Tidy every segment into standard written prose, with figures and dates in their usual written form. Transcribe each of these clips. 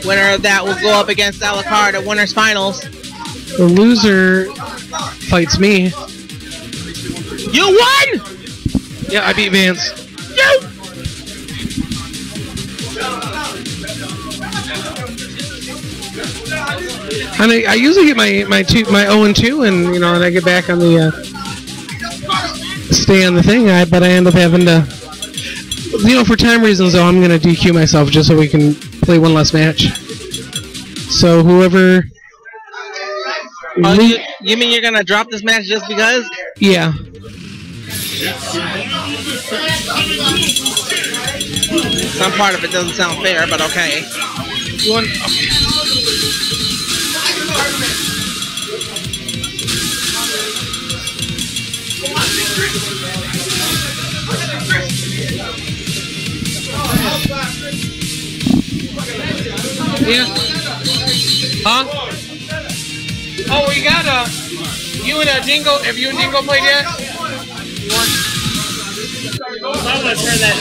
Winner of that will go up against LPRD at winners finals. The loser fights me. You won! Yeah, I beat Vance. You! And I usually get my 0-2, and you know, and I get back on the stay on the thing. But I end up having to, you know, for time reasons though, I'm gonna DQ myself just so we can play one less match. So whoever. Oh, you mean you're gonna drop this match just because? Yeah. Some part of it doesn't sound fair, but okay. You want? Yeah. Huh? Oh, we got you and Dingo. Have you and Dingo played yet? I'm gonna turn that.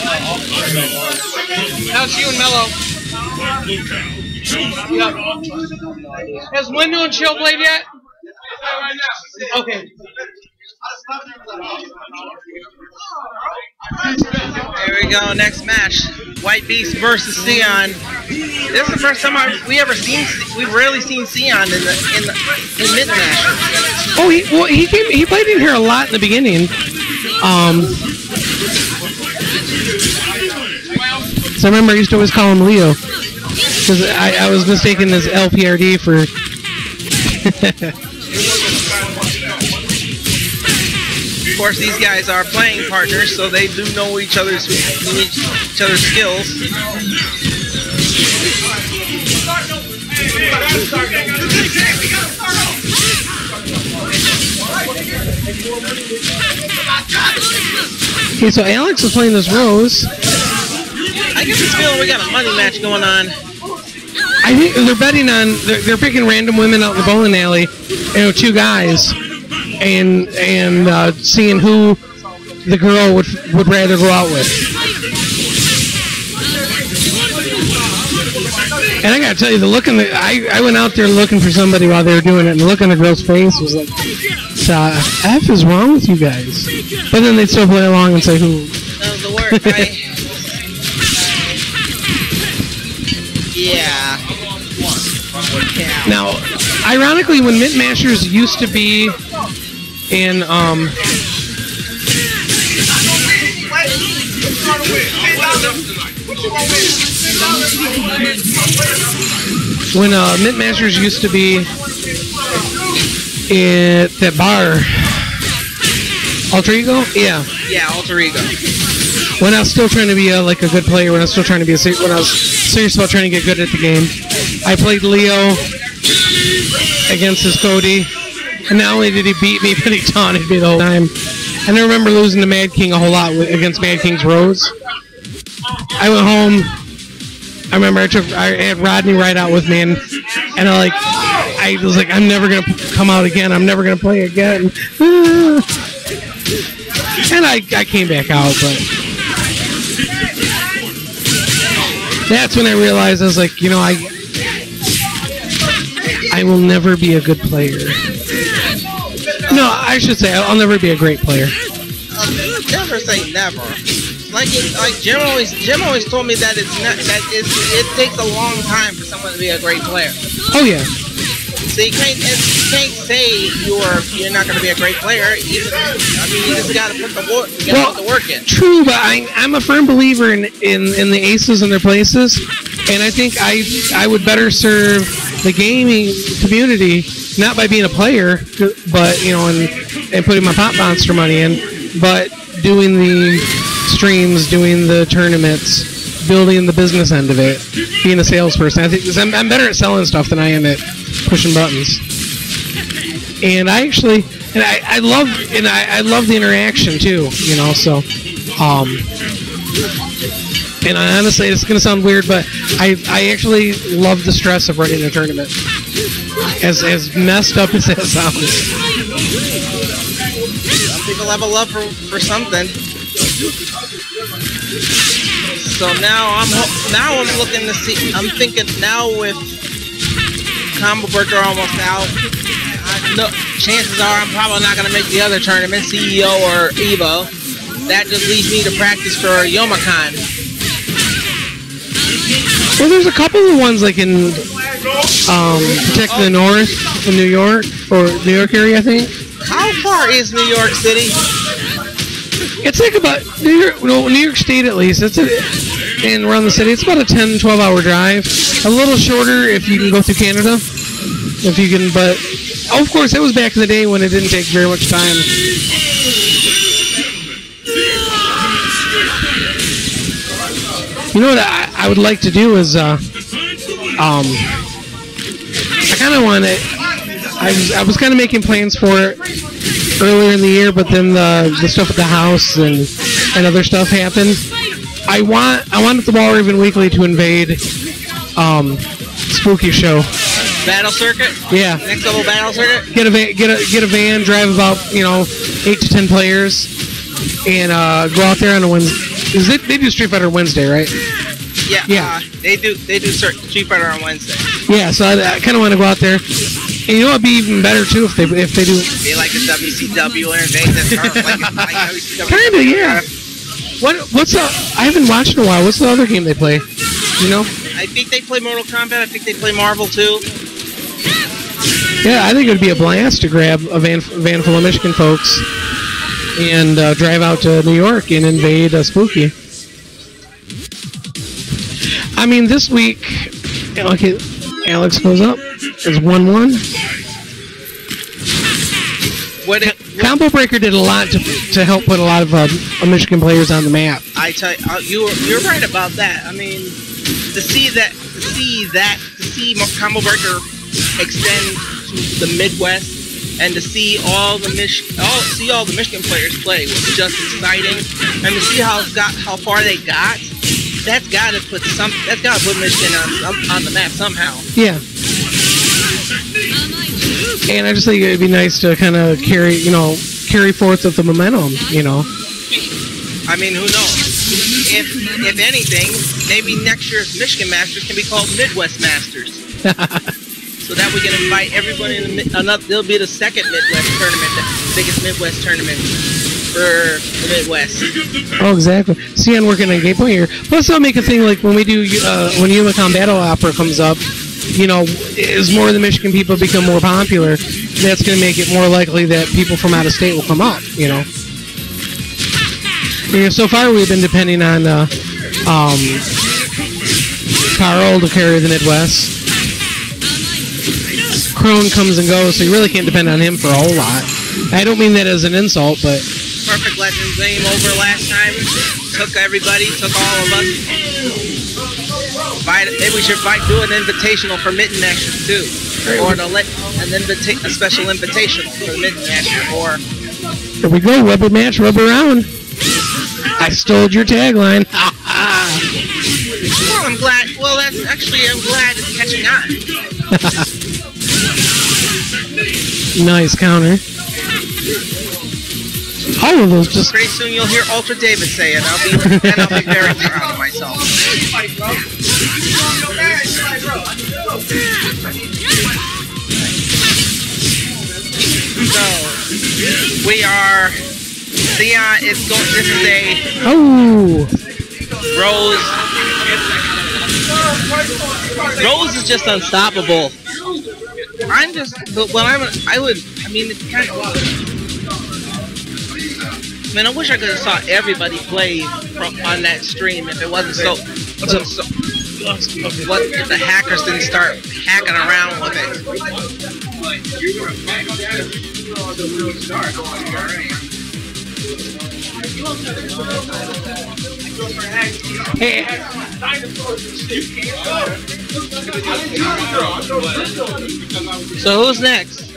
How's you and Mello? Yep. Has Window and Chill played yet? Okay. Here we go. Next match: White Beast versus Sion. This is the first time we've rarely seen Sion in mid match. Oh, he played in here a lot in the beginning. So I remember I used to always call him Leo because I was mistaken as LPRD for. Of course, these guys are playing partners, so they do know each other's skills. Okay, so Alex is playing this Rose. I get this feeling we got a money match going on. I think they're betting on they're picking random women out in the bowling alley, you know, 2 guys, and seeing who the girl would rather go out with. And I gotta tell you, the look in I went out there looking for somebody while they were doing it, and the look on the girl's face was like, "The F is wrong with you guys?" But then they'd still play along and say who. The word, yeah. Now, ironically, when Mint Mashers used to be in when Mint Masters used to be at that bar, Alter Ego? Yeah. Yeah, Alter Ego. When I was still trying to be a good player, when I was still trying to be when I was serious about trying to get good at the game, I played Leo against his Cody, and not only did he beat me, but he taunted me the whole time. And I remember losing to Mad King a whole lot against Mad King's Rose. I went home. I remember I had Rodney right out with me, and I was like, I'm never gonna come out again. I'm never gonna play again. And I came back out, but that's when I realized I was like, you know, I will never be a good player. No, I should say I'll never be a great player. Never say never. Like Jim always told me that it takes a long time for someone to be a great player. Oh yeah. So you can't say you're not going to be a great player. You just got to put the work in. True, but I'm a firm believer in the aces and their places, and I think I would better serve the gaming community not by being a player, but you know, and putting my Pop Monster money in, but doing the streams, doing the tournaments, building the business end of it, being a salesperson. I think I'm better at selling stuff than I am at pushing buttons. And I love the interaction too, you know. So, and honestly, it's gonna sound weird, but I actually love the stress of running a tournament. As messed up as that sounds. Some people have a love for something. So now I'm looking to see. I'm thinking now with Combo Breaker almost out. No, chances are I'm probably not going to make the other tournament, CEO or Evo. That just leaves me to practice for Youmacon. Well, there's a couple of ones like in Protect the North in New York, or New York area, I think. How far is New York City? It's like about New York State at least. And around the city, it's about a 10, 12-hour drive. A little shorter if you can go through Canada. If you can, but of course, it was back in the day when it didn't take very much time. You know what I would like to do is, I kind of want to. I was kind of making plans for it earlier in the year, but then the stuff at the house and other stuff happened. I wanted the Walraven Weekly to invade Spooky Show. Battle circuit? Yeah. Next level battle circuit? Get a van, drive about 8 to 10 players, and go out there on a Wednesday. They do Street Fighter Wednesday, right? Yeah. Yeah. They do Street Fighter on Wednesday. Yeah. So I kind of want to go out there. And you know, it'd be even better too if they do. Be like a WCW or invade like WCW. Kinda, yeah. What's up? I haven't watched in a while. What's the other game they play? You know? I think they play Mortal Kombat. I think they play Marvel too. Yeah, I think it would be a blast to grab a van full of Michigan folks and drive out to New York and invade Spooky. I mean, this week, okay, Alex goes up. It's 1-1. Combo Breaker did a lot to help put a lot of Michigan players on the map. I tell you, you're right about that. I mean, to see Combo Breaker extend to the Midwest and to see all the Michigan players play was just exciting, and to see how far they got. That's got to put Michigan on the map somehow. Yeah. And I just think it'd be nice to kind of carry forth with the momentum, you know. I mean, who knows? If anything, maybe next year's Michigan Masters can be called Midwest Masters. So that we can invite everybody in there'll be the second Midwest tournament, the biggest Midwest tournament for the Midwest. Oh, exactly. See, I'm working on gameplay here. Plus, I'll make a thing like when we do when Youmacon Battle Opera comes up. You know, as more of the Michigan people become more popular, that's going to make it more likely that people from out of state will come up, you know. So far, we've been depending on Carl to carry the Midwest. Crone comes and goes, so you really can't depend on him for a whole lot. I don't mean that as an insult, but... Perfect Legends game over last time. Took all of us. Maybe we should do an invitational for Mitten Masters too, or a special invitational for the Mitten Masters. Or here we go, rubber match, rubber round. I stole your tagline. Well, I'm glad. Well, I'm glad it's catching on. Nice counter. All of those just... Pretty soon you'll hear Ultra David say it. I'll be very proud of myself. So, we are... Leon, this is a... Oh! Rose is just unstoppable. It's kind of... Man, I wish I could have saw everybody play on that stream if it wasn't so what if the hackers didn't start hacking around with it. Hey. So who's next?